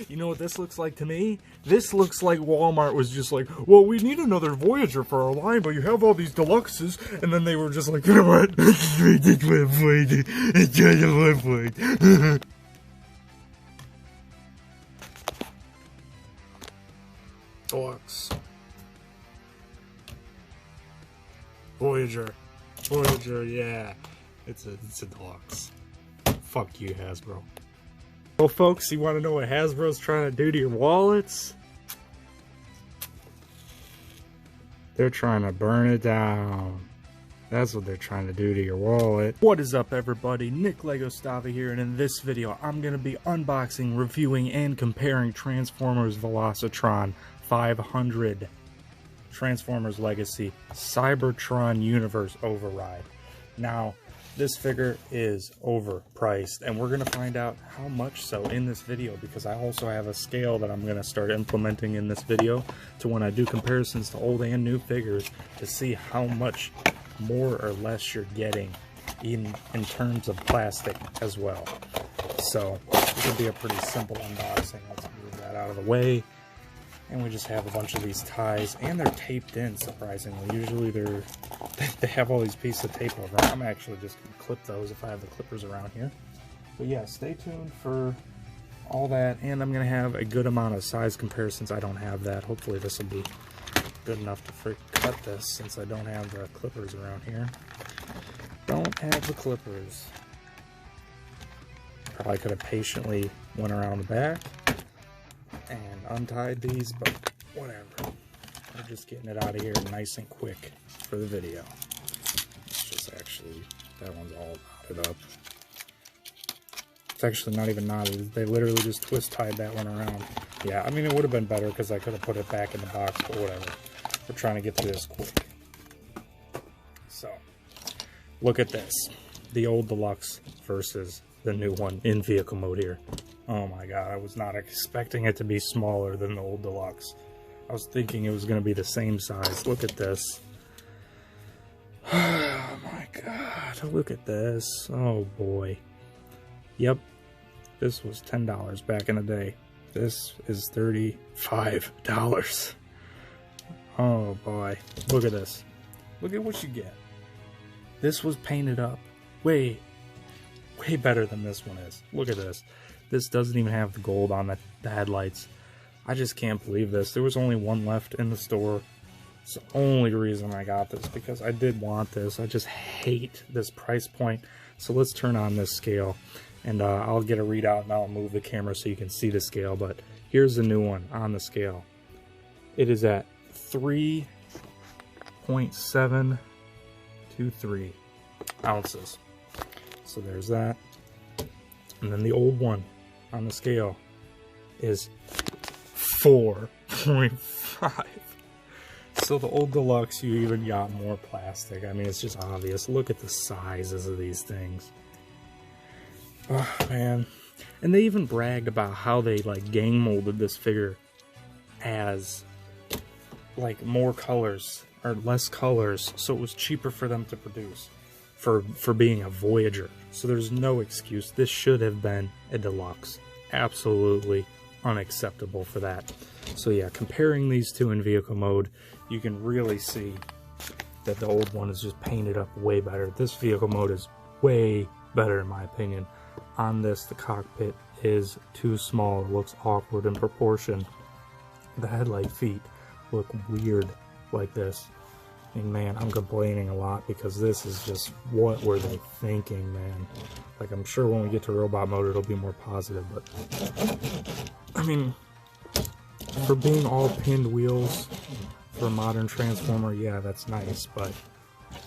You know what this looks like to me? This looks like Walmart was just like, well, we need another Voyager for our line, but you have all these deluxes, and then they were just like, you know what? Deluxe. Voyager, yeah. It's a deluxe. Fuck you, Hasbro. Well, folks, you want to know what Hasbro's trying to do to your wallets? They're trying to burn it down. That's what they're trying to do to your wallet. What is up, everybody? Nick Legostava here, and in this video, I'm going to be unboxing, reviewing, and comparing Transformers Velocitron 500 Transformers Legacy Cybertron Universe Override. Now, this figure is overpriced, and we're going to find out how much so in this video, because I also have a scale that I'm going to start implementing in this video to when I do comparisons to old and new figures to see how much more or less you're getting in terms of plastic as well. So this will be a pretty simple unboxing. Let's move that out of the way. And we just have a bunch of these ties, and they're taped in, surprisingly. Usually they have all these pieces of tape over them. I'm actually just going to clip those if I have the clippers around here. But yeah, stay tuned for all that, and I'm going to have a good amount of size comparisons. I don't have that. Hopefully this will be good enough to cut this, since I don't have the clippers around here. Don't have the clippers. Probably could have patiently went around the back and untied these, but whatever. We're just getting it out of here nice and quick for the video. It's just actually, that one's all knotted up. It's actually not even knotted. They literally just twist tied that one around. Yeah, I mean, it would have been better because I could have put it back in the box, but whatever. We're trying to get through this quick. So, look at this. The old deluxe versus the new one in vehicle mode here. Oh my god, I was not expecting it to be smaller than the old deluxe. I was thinking it was going to be the same size. Look at this. Oh my god, look at this. Oh boy. Yep, this was $10 back in the day. This is $35. Oh boy, look at this. Look at what you get. This was painted up way better than this one is. Look at this. This doesn't even have the gold on the headlights. I just can't believe this. There was only one left in the store. It's the only reason I got this, because I did want this. I just hate this price point. So let's turn on this scale, and I'll get a readout, and I'll move the camera so you can see the scale. But here's the new one on the scale. It is at 3.723 ounces. So there's that. And then the old one on the scale is 4.5. So the old deluxe, you even got more plastic. I mean, it's just obvious. Look at the sizes of these things. Oh man. And they even bragged about how they like gang molded this figure as like more colors or less colors, so it was cheaper for them to produce for being a Voyager. So there's no excuse. This should have been a deluxe. Absolutely unacceptable for that. So yeah, comparing these two in vehicle mode, you can really see that the old one is just painted up way better. This vehicle mode is way better in my opinion. On this, the cockpit is too small. It looks awkward in proportion. The headlight feet look weird like this. And man, I'm complaining a lot because this is just, what were they thinking, man? Like, I'm sure when we get to robot mode it'll be more positive, but I mean, for being all pinned wheels for a modern Transformer, yeah, that's nice, but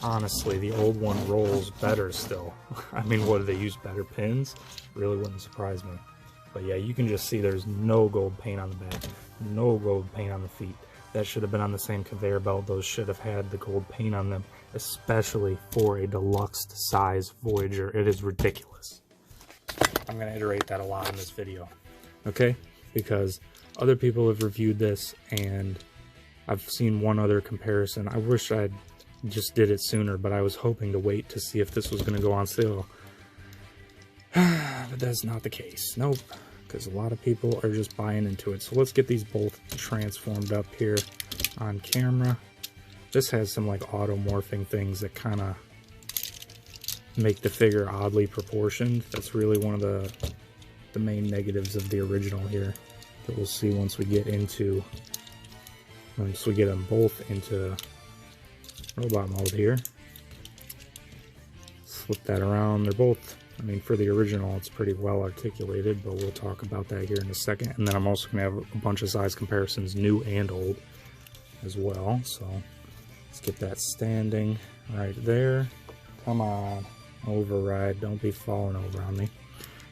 honestly, the old one rolls better still. I mean, what, do they use better pins? Really wouldn't surprise me. But yeah, you can just see there's no gold paint on the back, no gold paint on the feet. That should have been on the same conveyor belt. Those should have had the gold paint on them, especially for a deluxe size Voyager. It is ridiculous. I'm going to iterate that a lot in this video, okay? Because other people have reviewed this, and I've seen one other comparison. I wish I just did it sooner, but I was hoping to wait to see if this was going to go on sale. But that's not the case. Nope. because a lot of people are just buying into it. So let's get these both transformed up here on camera. This has some like automorphing things that kind of make the figure oddly proportioned. That's really one of the main negatives of the original here that we'll see once we get them both into robot mode here. Flip that around. They're both, I mean, for the original it's pretty well articulated, but we'll talk about that here in a second. And then I'm also going to have a bunch of size comparisons, new and old as well. So let's get that standing right there. Come on, Override, don't be falling over on me.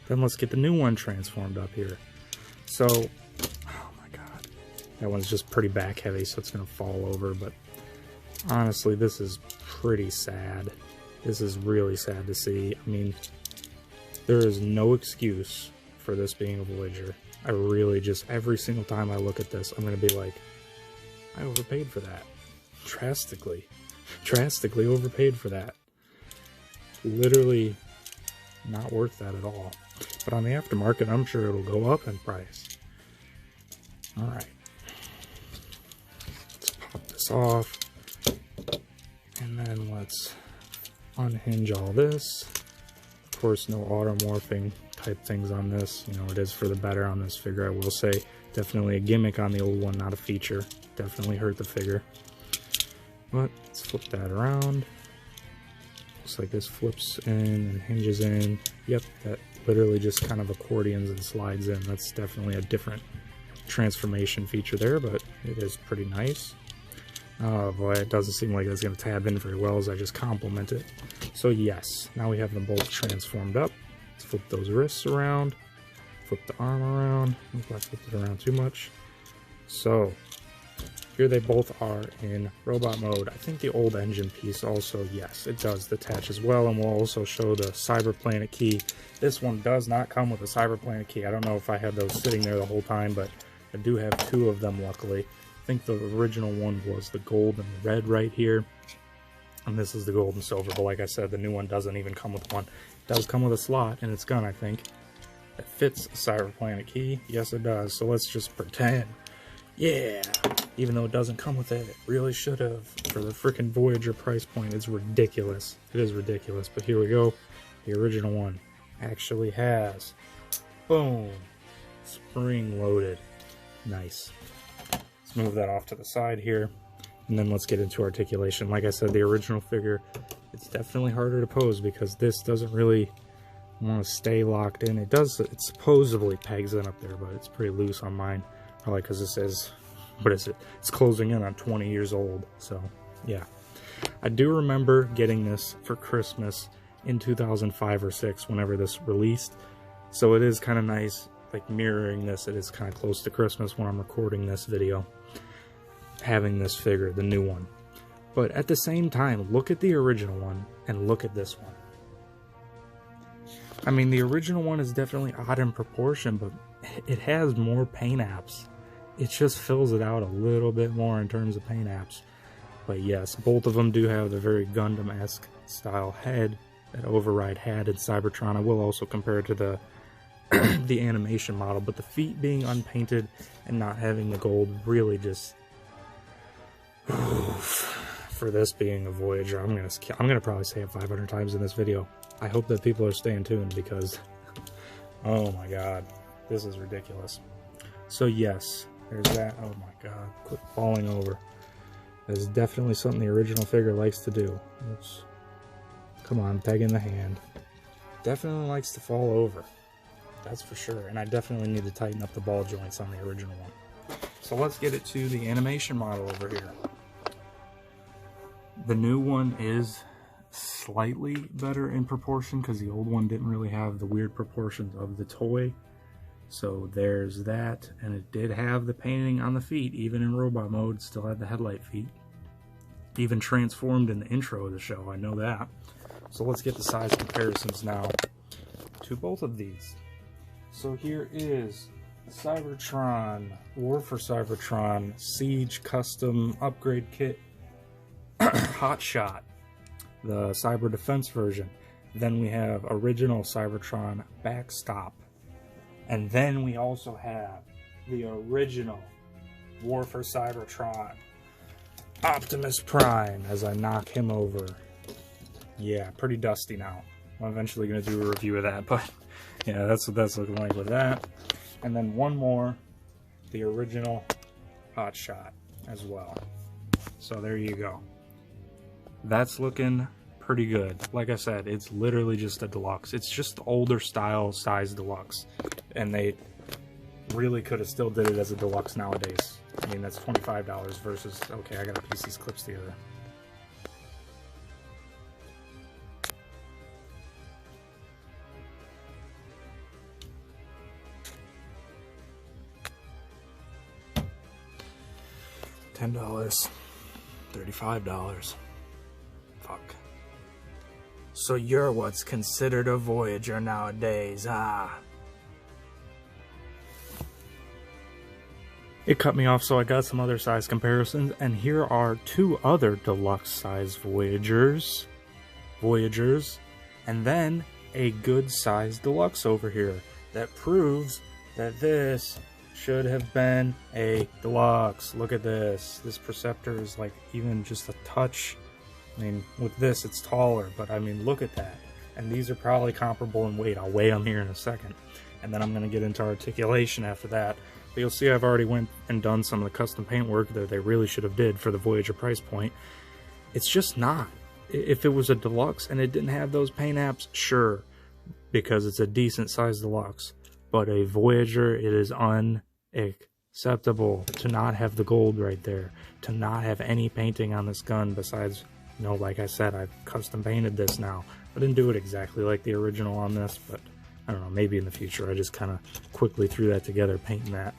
Then let's get the new one transformed up here. So, oh my god, that one's just pretty back heavy, so it's going to fall over, but honestly, this is pretty sad. This is really sad to see. I mean, there is no excuse for this being a Voyager. I really just, every single time I look at this, I'm going to be like, I overpaid for that. Drastically overpaid for that. Literally not worth that at all. But on the aftermarket, I'm sure it'll go up in price. Alright. Let's pop this off. And then let's unhinge all this. Of course, no automorphing type things on this. You know, it is for the better on this figure, I will say. Definitely a gimmick on the old one, not a feature. Definitely hurt the figure. But let's flip that around. Looks like this flips in and hinges in. Yep, that literally just kind of accordions and slides in. That's definitely a different transformation feature there, but it is pretty nice. Oh boy, it doesn't seem like it's going to tab in very well as I just compliment it. So yes, now we have them both transformed up. Let's flip those wrists around. Flip the arm around. If I flipped it around too much. So here they both are in robot mode. I think the old engine piece also, yes, it does detach as well, and we'll also show the Cyber Planet key. This one does not come with a Cyber Planet key. I don't know if I had those sitting there the whole time, but I do have two of them, luckily. I think the original one was the gold and the red right here, and this is the gold and silver, but like I said, the new one doesn't even come with one. It does come with a slot in its gun, I think. It fits a Cyber Planet key. Yes, it does, so let's just pretend. Yeah! Even though it doesn't come with it, it really should have. For the freaking Voyager price point, it's ridiculous. It is ridiculous, but here we go. The original one actually has, boom, spring-loaded. Nice. Let's move that off to the side here, and then let's get into articulation. Like I said, the original figure, it's definitely harder to pose because this doesn't really want to stay locked in. It supposedly pegs in up there, but it's pretty loose on mine. Probably because this is, what is it? It's closing in on 20 years old, so yeah. I do remember getting this for Christmas in 2005 or 6, whenever this released, so it is kind of nice, like mirroring this. It is kind of close to Christmas when I'm recording this video, having this figure, the new one. But at the same time, look at the original one and look at this one. I mean, the original one is definitely odd in proportion, but it has more paint apps. It just fills it out a little bit more in terms of paint apps. But yes, both of them do have the very Gundam-esque style head that Override had in Cybertron. I will also compare it to the the animation model, but the feet being unpainted and not having the gold really just, for this being a Voyager, I'm gonna probably say it 500 times in this video. I hope that people are staying tuned because, oh my god, this is ridiculous. So yes, there's that. Oh my god, quit falling over. That is definitely something the original figure likes to do. Oops. Come on, peg in the hand. Definitely likes to fall over. That's for sure. And I definitely need to tighten up the ball joints on the original one. So let's get it to the animation model over here. The new one is slightly better in proportion because the old one didn't really have the weird proportions of the toy. So there's that, and it did have the painting on the feet, even in robot mode, still had the headlight feet. Even transformed in the intro of the show, I know that. So let's get the size comparisons now to both of these. So here is Cybertron, War for Cybertron, Siege Custom Upgrade Kit, Hot Shot, the Cyber Defense version. Then we have original Cybertron Backstop. And then we also have the original War for Cybertron Optimus Prime as I knock him over. Yeah, pretty dusty now. I'm eventually going to do a review of that, but yeah, that's what that's looking like with that. And then one more, the original Hot Shot as well. So there you go. That's looking pretty good. Like I said, it's literally just a deluxe. It's just the older style size deluxe. And they really could have still did it as a deluxe nowadays. I mean, that's $25 versus, okay, I gotta piece these clips together. $10, $35. Fuck. So you're what's considered a Voyager nowadays, ah. It cut me off, so I got some other size comparisons, and here are two other deluxe size Voyagers, and then a good size deluxe over here that proves that this should have been a deluxe. Look at this. This Perceptor is like even just a touch. I mean, with this it's taller, but I mean, look at that. And these are probably comparable in weight. I'll weigh them here in a second, and then I'm going to get into articulation after that. But you'll see I've already went and done some of the custom paint work that they really should have did for the Voyager price point. It's just not. If it was a deluxe and it didn't have those paint apps, sure, because it's a decent size deluxe. But a Voyager, it is unacceptable to not have the gold right there, to not have any painting on this gun besides, you know, like I said, I've custom painted this now. I didn't do it exactly like the original on this, but I don't know, maybe in the future. I just kind of quickly threw that together, painting that.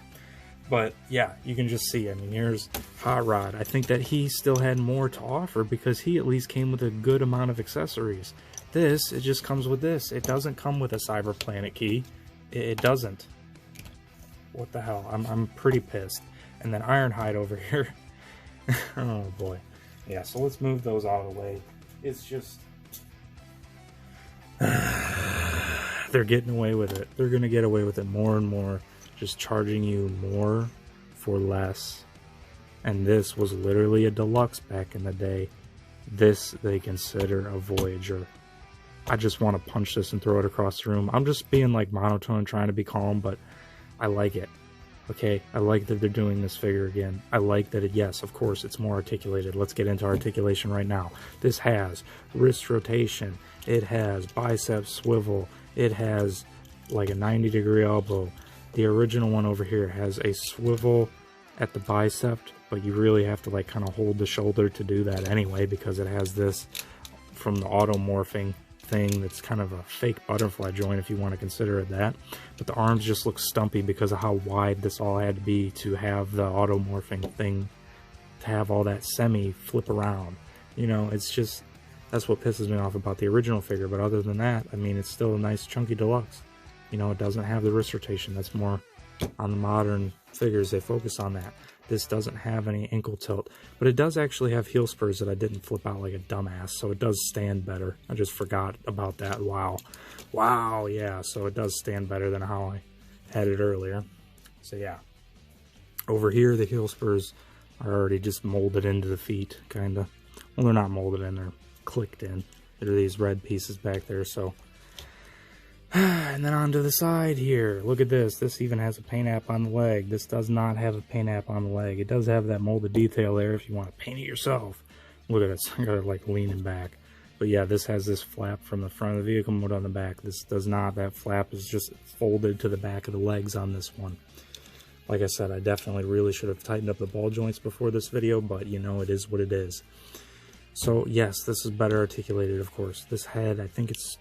But yeah, you can just see, I mean, here's Hot Rod. I think that he still had more to offer because he at least came with a good amount of accessories. This, it just comes with this. It doesn't come with a Cyber Planet key. It doesn't. What the hell? I'm pretty pissed. And then Ironhide over here. Oh boy. Yeah, so let's move those out of the way. It's just... They're getting away with it. They're going to get away with it more and more. Just charging you more for less. And this was literally a deluxe back in the day. This they consider a Voyager. I just want to punch this and throw it across the room. I'm just being like monotone, trying to be calm, but I like it. Okay, I like that they're doing this figure again. I like that it, yes, of course, it's more articulated. Let's get into articulation right now. This has wrist rotation. It has bicep swivel. It has like a 90-degree elbow. The original one over here has a swivel at the bicep, but you really have to like kind of hold the shoulder to do that anyway, because it has this from the automorphing thing that's kind of a fake butterfly joint if you want to consider it that. But the arms just look stumpy because of how wide this all had to be to have the automorphing thing, to have all that semi flip around. You know, it's just, that's what pisses me off about the original figure. But other than that, I mean, it's still a nice chunky deluxe. You know, it doesn't have the wrist rotation. That's more on the modern figures. They focus on that. This doesn't have any ankle tilt, but it does actually have heel spurs that I didn't flip out like a dumbass, so it does stand better. I just forgot about that. Wow, yeah, so it does stand better than how I had it earlier. So yeah, over here the heel spurs are already just molded into the feet, kind of. Well, they're not molded in, they're clicked in. There are these red pieces back there, so... And then onto the side here. Look at this. This even has a paint app on the leg. This does not have a paint app on the leg. It does have that molded detail there if you want to paint it yourself. Look at this. I got it like leaning back. But yeah, this has this flap from the front of the vehicle mode on the back. This does not. That flap is just folded to the back of the legs on this one. Like I said, I definitely really should have tightened up the ball joints before this video, but you know, it is what it is. So yes, this is better articulated, of course. This head, I think it's...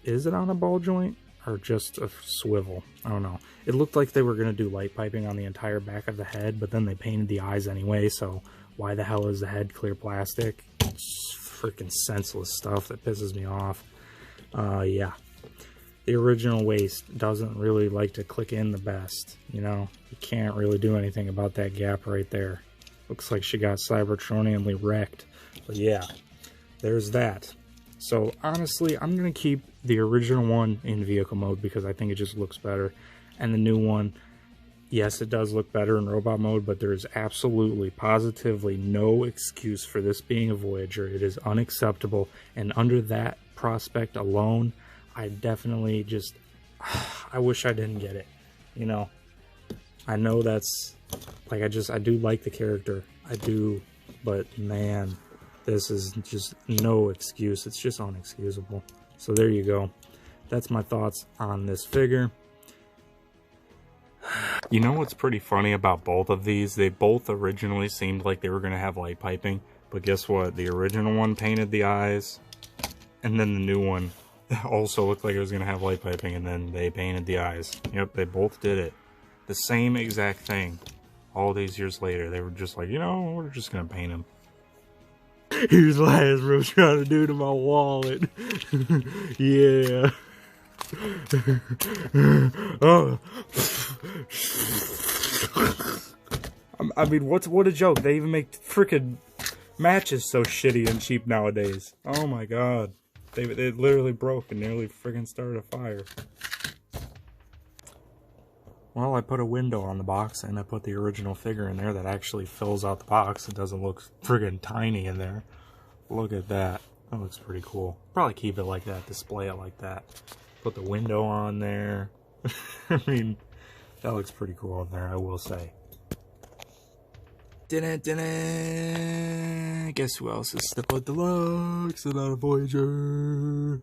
Is it on a ball joint or just a swivel? I don't know. It looked like they were going to do light piping on the entire back of the head, but then they painted the eyes anyway, so why the hell is the head clear plastic? It's freaking senseless stuff that pisses me off. Yeah. The original waist doesn't really like to click in the best, you know? You can't really do anything about that gap right there. Looks like she got Cybertronianly wrecked. But yeah, there's that. So honestly, I'm going to keep the original one in vehicle mode because I think it just looks better. And the new one, yes, it does look better in robot mode, but there's absolutely, positively no excuse for this being a Voyager. It is unacceptable, and under that prospect alone, I definitely just, I wish I didn't get it, you know. I know that's, like, I do like the character, I do, but man, this is just no excuse. It's just unexcusable. So there you go. That's my thoughts on this figure. You know what's pretty funny about both of these? They both originally seemed like they were going to have light piping, but guess what? The original one painted the eyes, and then the new one also looked like it was going to have light piping, and then they painted the eyes. Yep, they both did it. The same exact thing. All these years later, they were just like, you know, we're just going to paint them. Here's what Hasbro trying to do to my wallet. Yeah. Oh. I mean, what a joke. They even make frickin' matches so shitty and cheap nowadays. Oh my god. They literally broke and nearly friggin' started a fire. Well, I put a window on the box and I put the original figure in there that actually fills out the box. It doesn't look friggin' tiny in there. Look at that. That looks pretty cool. Probably keep it like that, display it like that. Put the window on there. I mean, that looks pretty cool in there, I will say. Guess who else is Step Deluxe and not a Voyager?